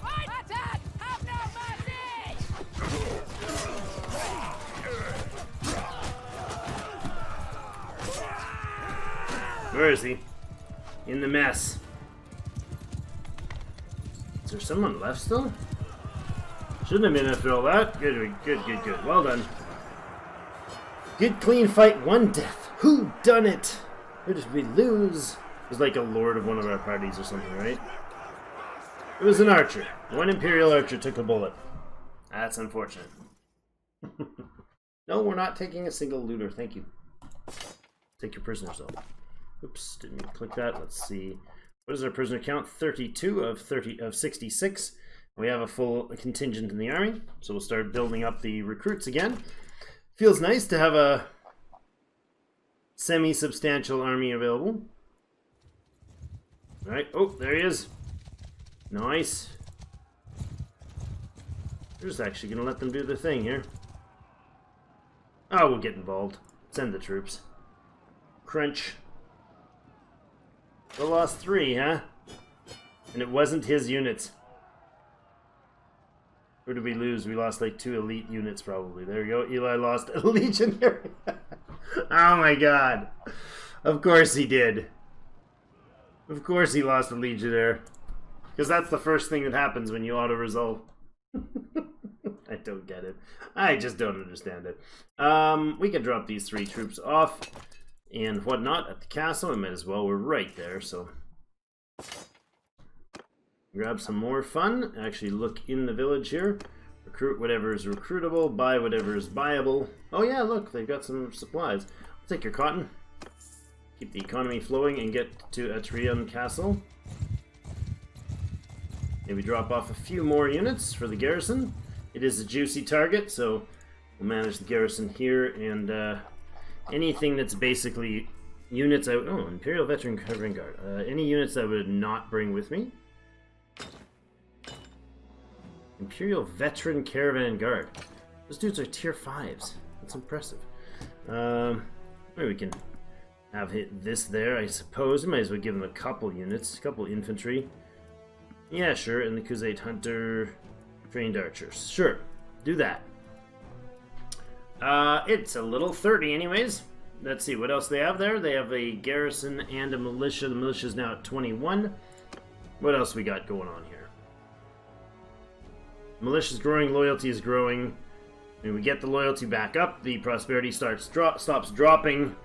Right, attack! Have no mercy! Where is he? In the mess. Is there someone left still? Shouldn't have been after all that. Good, good, good, good. Well done. Good clean fight, one death. Who done it? Who did we lose? It was like a lord of one of our parties or something, right? It was an archer. One Imperial archer took a bullet. That's unfortunate. No, we're not taking a single looter. Thank you. Take your prisoners though. Oops, didn't mean to click that. Let's see. What is our prisoner count? 32 of 66. We have a full contingent in the army, so we'll start building up the recruits again. Feels nice to have a semi-substantial army available. Alright, oh, there he is. Nice. We're just actually going to let them do their thing here. Oh, we'll get involved. Send the troops. Crunch. We lost 3, huh? And it wasn't his units. Who did we lose? We lost like 2 elite units probably. There we go. Eli lost a legionary. Oh my god. Of course he did. Of course he lost a legionnaire. Because that's the first thing that happens when you auto-resolve. I don't get it. I just don't understand it. We can drop these 3 troops off and whatnot at the castle. I might as well. We're right there, so grab some more fun. Actually look in the village here. Recruit whatever is recruitable. Buy whatever is buyable. Oh yeah, look, they've got some supplies. I'll take your cotton. Keep the economy flowing and get to Atrium Castle. Maybe drop off a few more units for the garrison. It is a juicy target, so we'll manage the garrison here, and anything that's basically units I... Oh, Imperial Veteran Caravan Guard. Any units I would not bring with me? Imperial Veteran Caravan Guard. Those dudes are tier 5s. That's impressive. Maybe we can have hit this there, I suppose. We might as well give them a couple units, a couple infantry. Yeah, sure. And the Khuzait Hunter, trained archers. Sure, do that. It's a little 30 anyways. Let's see what else they have there. They have a garrison and a militia. The militia is now at 21. What else we got going on here? Militia's growing, loyalty is growing. When we get the loyalty back up, the prosperity stops dropping.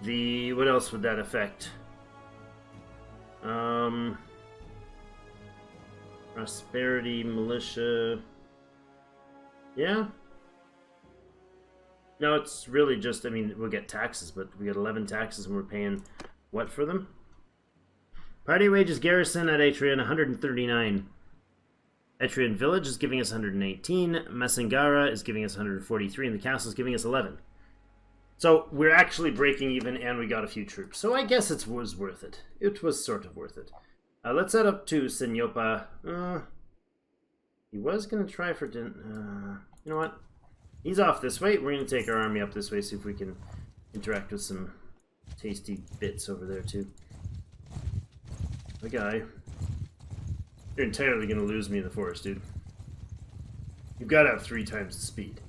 What else would that affect? Prosperity, militia. Yeah. No, it's really just, I mean, we'll get taxes, but we get 11 taxes and we're paying what for them? Party wages garrison at Atrian, 139. Etrian Village is giving us 118. Masangara is giving us 143, and the castle is giving us 11. So we're actually breaking even, and we got a few troops. So I guess it was worth it. It was sort of worth it. Let's head up to Senyopa. He was going to try for... you know what? He's off this way. We're going to take our army up this way, see if we can interact with some tasty bits over there, too. The guy... You're entirely going to lose me in the forest, dude. You've got to have 3 times the speed.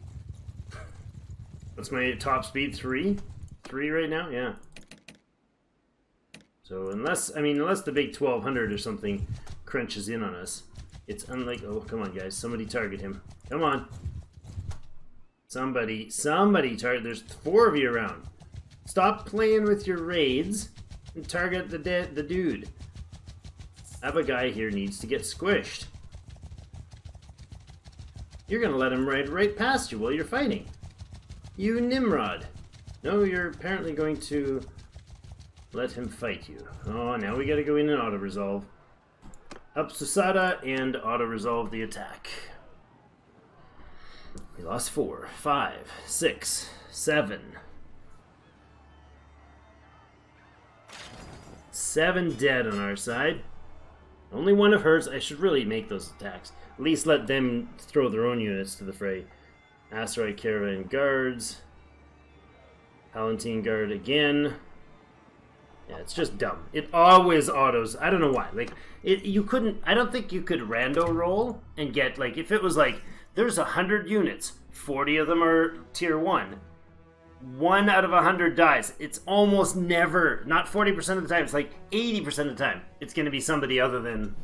What's my top speed? 3? 3 right now? Yeah. So unless the big 1200 or something crunches in on us, it's unlike... Oh, come on, guys. Somebody target him. Come on. Somebody target... There's 4 of you around. Stop playing with your raids and target the dude. Have a guy here needs to get squished. You're gonna let him ride right past you while you're fighting. You Nimrod. No, you're apparently going to let him fight you. Oh, now we gotta go in and auto-resolve. Up Susada and auto-resolve the attack. We lost 4, 5, 6, 7. 7 dead on our side. Only 1 of hers. I should really make those attacks. At least let them throw their own units to the fray. Asteroid Caravan Guards. Palatine Guard again. Yeah, it's just dumb. It always autos. I don't know why. Like, you couldn't... I don't think you could rando roll and get, like, if it was like, there's 100 units. 40 of them are tier 1. 1 out of 100 dies. It's almost never, not 40% of the time, it's like 80% of the time, it's going to be somebody other than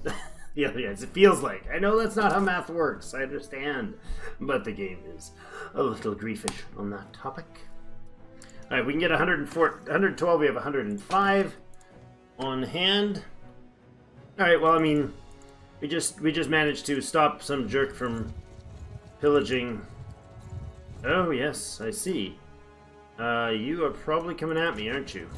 the other guys. It feels like. I know that's not how math works, I understand. But the game is a little griefish on that topic. Alright, we can get 112, we have 105 on hand. Alright, well, I mean, we just managed to stop some jerk from pillaging. Oh, yes, I see. You are probably coming at me, aren't you?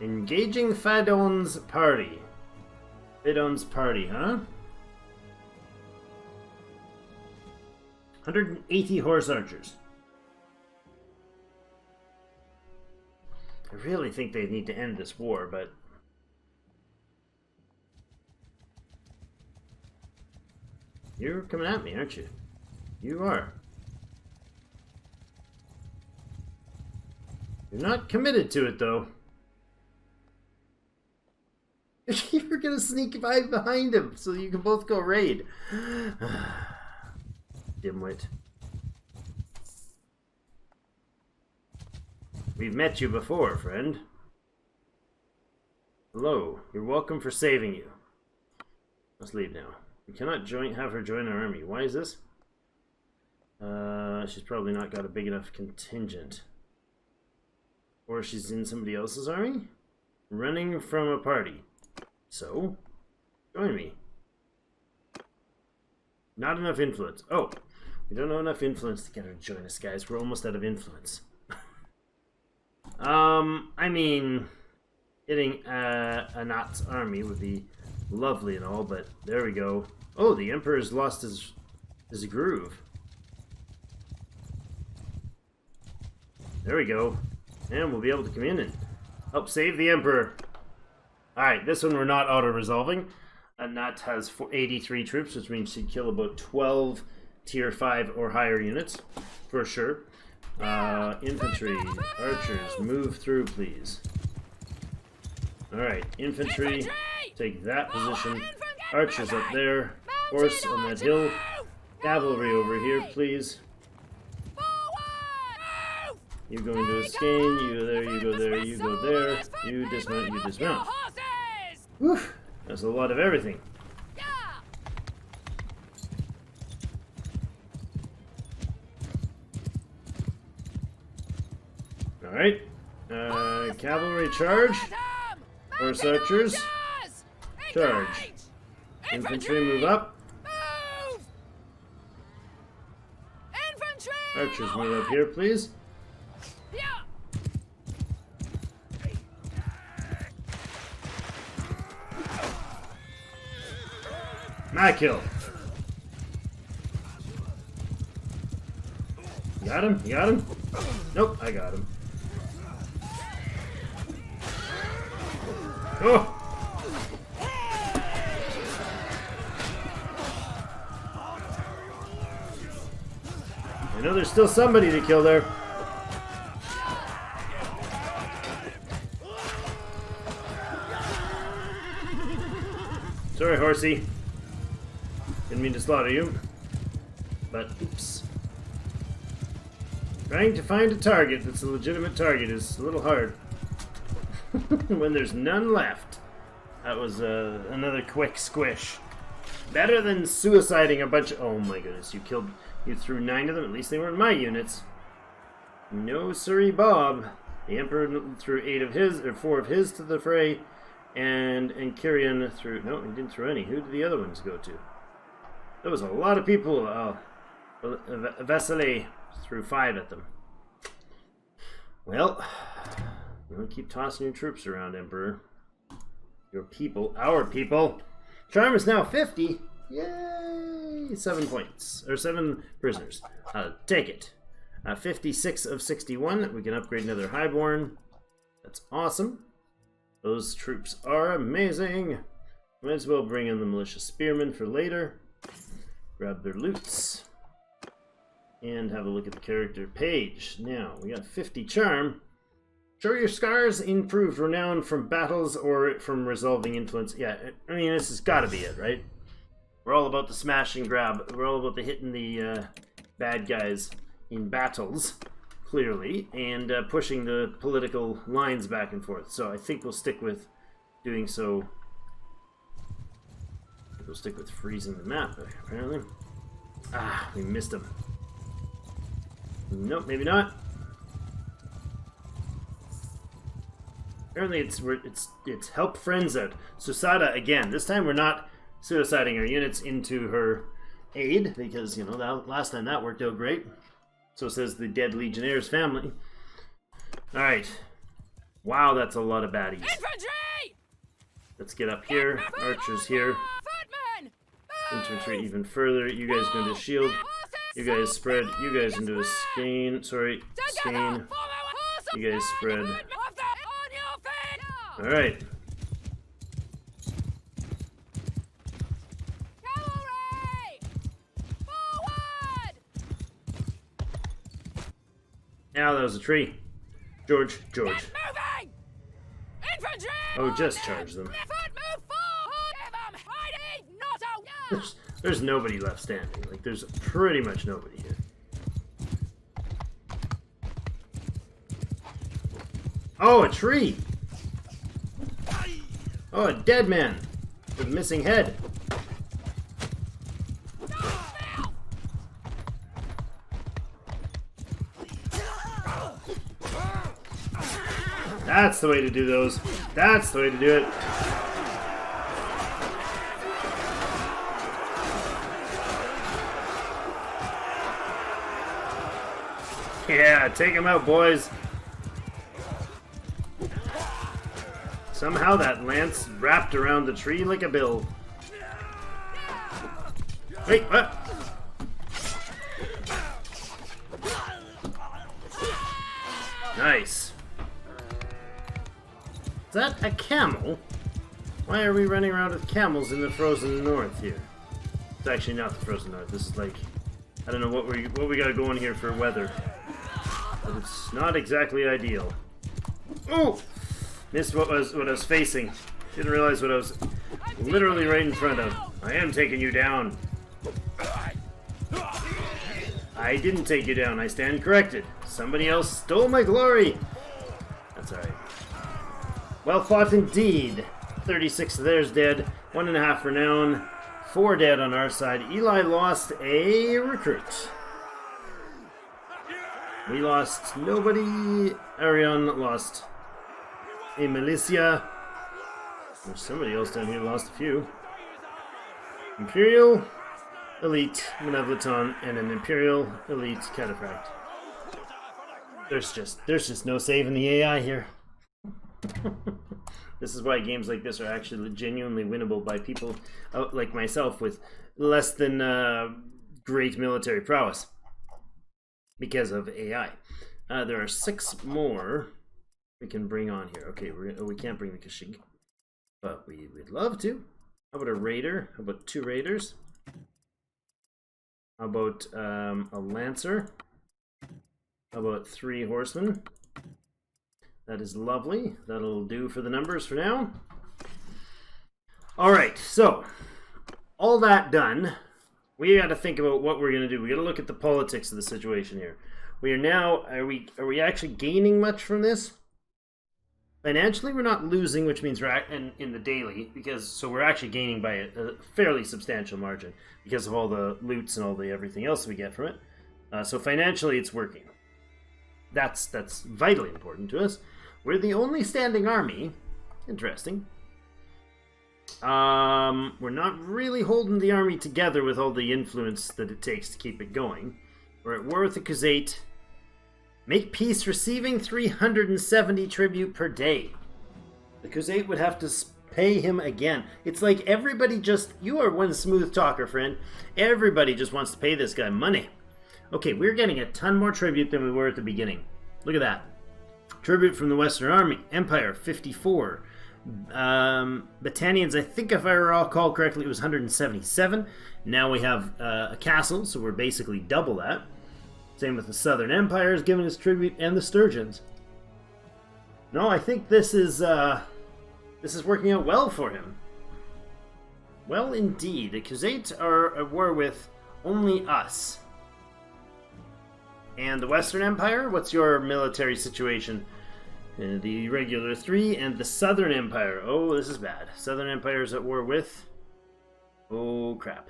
Engaging Fadon's party. Fadon's party, huh? 180 horse archers. I really think they need to end this war, but... You're coming at me, aren't you? You are. You're not committed to it, though. You're gonna sneak by behind him so you can both go raid. Dimwit. We've met you before, friend. Hello. You're welcome for saving you. Let's leave now. We cannot have her join our army. Why is this? She's probably not got a big enough contingent. Or she's in somebody else's army? Running from a party. So, join me. Not enough influence. Oh, we don't have enough influence to get her to join us, guys. We're almost out of influence. I mean, getting a Nat's army would be lovely and all, but there we go. Oh, the Emperor's lost his groove. There we go. And we'll be able to come in and help save the Emperor. Alright, this one we're not auto-resolving. And that has 83 troops, which means she'd kill about 12 tier 5 or higher units, for sure. Infantry, archers, move through, please. Alright, infantry, take that position. Archers up there. Horse on that hill. Cavalry over here, please. You go into a skein, you go there, you go there, you go there. You dismount, you dismount. Whew, that's a lot of everything. Alright, cavalry charge. Horse archers, charge. Infantry move up. Archers move up here, please. My kill. You got him? You got him? Nope, I got him. Oh! I know there's still somebody to kill there. Sorry, horsey. Didn't mean to slaughter you. But, oops. Trying to find a target that's a legitimate target is a little hard. When there's none left. That was another quick squish. Better than suiciding a bunch of... Oh my goodness, you threw 9 of them. At least they weren't my units. No siree Bob. The Emperor threw 8 of his, or 4 of his to the fray. And Calradian threw... No, he didn't throw any. Who did the other ones go to? There was a lot of people. Vasily threw 5 at them. Well... Don't keep tossing your troops around, Emperor. Your people, our people. Charm is now 50. Yay! 7 points. Or 7 prisoners. Take it. 56 of 61. We can upgrade another highborn. That's awesome. Those troops are amazing. Might as well bring in the militia spearmen for later. Grab their loots. And have a look at the character page. Now, we got 50 charm. Show your scars, improved renown from battles or from resolving influence. Yeah, I mean, this has got to be it, right? We're all about the smash and grab. We're all about the hitting the bad guys in battles, clearly, and pushing the political lines back and forth. So I think we'll stick with doing so. We'll stick with freezing the map, apparently. Ah, we missed him. Nope, maybe not. Apparently it's help friends out. Susada again. This time we're not suiciding our units into her aid because, you know, that last time that worked out great. So says the dead Legionnaire's family. Alright. Wow, that's a lot of baddies. Infantry! Let's get up here. Archers here. Infantry even further. You guys go into shield. You guys spread. You guys into a skein. Sorry, skein. You guys spread. Alright. Cavalry! Forward! Now that was a tree. George. Moving! Infantry! Oh, just charge them. Move forward! Give 'em hiding, not a... There's nobody left standing. Like, there's pretty much nobody here. Oh, a tree! Oh, a dead man with a missing head. That's the way to do those. That's the way to do it. Yeah, take him out, boys. Somehow that lance wrapped around the tree like a bill. Wait, what? Nice. Is that a camel? Why are we running around with camels in the frozen north here? It's actually not the frozen north. This is like, I don't know what we got going here for weather, but it's not exactly ideal. Oh, missed what I was facing. Didn't realize what I was literally right in front of. I am taking you down. I didn't take you down. I stand corrected. Somebody else stole my glory. That's alright. Well fought indeed. 36 of theirs dead. 1.5 renown. 4 dead on our side. Eli lost a recruit. We lost nobody. Arion lost a militia. There's somebody else down here lost a few. Imperial, Elite, Benevoleton, and an Imperial, Elite, Cataphract. There's just no saving the AI here. This is why games like this are actually genuinely winnable by people like myself with less than great military prowess. Because of AI. There are 6 more we can bring on here. Okay, we can't bring the Kashyyyk, but we'd love to. How about a raider? How about 2 raiders? How about a lancer? How about 3 horsemen? That is lovely. That'll do for the numbers for now. Alright, so all that done, we got to think about what we're going to do. We got to look at the politics of the situation here. We are now, are we actually gaining much from this? Financially, we're not losing, which means we're in the daily, so we're actually gaining by a fairly substantial margin because of all the loots and all the everything else we get from it. So financially, it's working. That's vitally important to us. We're the only standing army. Interesting. We're not really holding the army together with all the influence that it takes to keep it going. We're at war with the Khuzait. Make peace, receiving 370 tribute per day. The Khuzait would have to pay him again. It's like everybody just... You are one smooth talker, friend. Everybody just wants to pay this guy money. Okay, we're getting a ton more tribute than we were at the beginning. Look at that. Tribute from the Western Army. Empire, 54. Battanians, I think if I recall correctly, it was 177. Now we have a castle, so we're basically double that. Same with the Southern Empire is giving us tribute, and the Sturgeons. No, I think this is working out well for him. Well, indeed. The Khuzait are at war with only us. And the Western Empire, what's your military situation? The regular 3 and the Southern Empire. Oh, this is bad. Southern Empire is at war with... Oh, crap.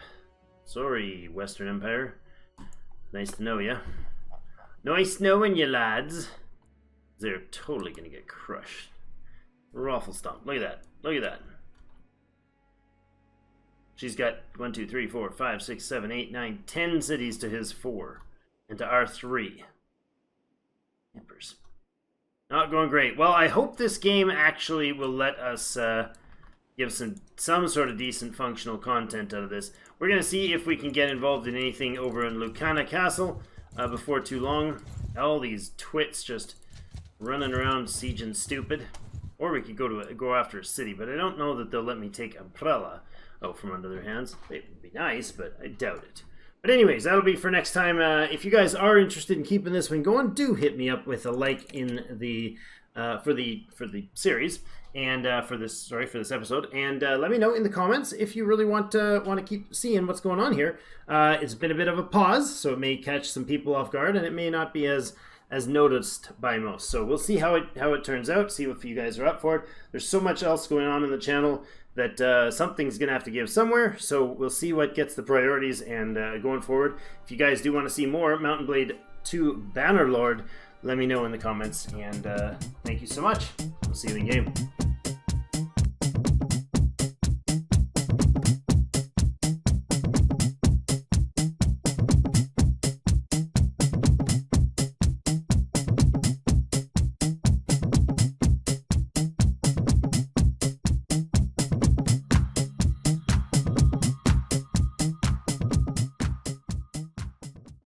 Sorry, Western Empire. Nice to know ya. Nice knowing you, lads. They're totally gonna get crushed. Raffle stomp. Look at that. Look at that. She's got 1, 2, 3, 4, 5, 6, 7, 8, 9, 10 cities to his 4. And to our 3. Nippers. Not going great. Well, I hope this game actually will let us give some sort of decent functional content out of this. We're going to see if we can get involved in anything over in Lucana Castle before too long. All these twits just running around sieging stupid. Or we could go after a city, but I don't know that they'll let me take Umbrella from under their hands. It would be nice, but I doubt it. But anyways, that'll be for next time. If you guys are interested in keeping this one going, do hit me up with a like in the for the series and for this episode, and let me know in the comments if you really want to keep seeing what's going on here. It's been a bit of a pause, so it may catch some people off guard, and it may not be as noticed by most. So we'll see how it turns out. See if you guys are up for it. There's so much else going on in the channel that something's gonna have to give somewhere, so we'll see what gets the priorities. And going forward, if you guys do want to see more Mount & Blade 2 Bannerlord, let me know in the comments. And thank you so much. We'll see you in game.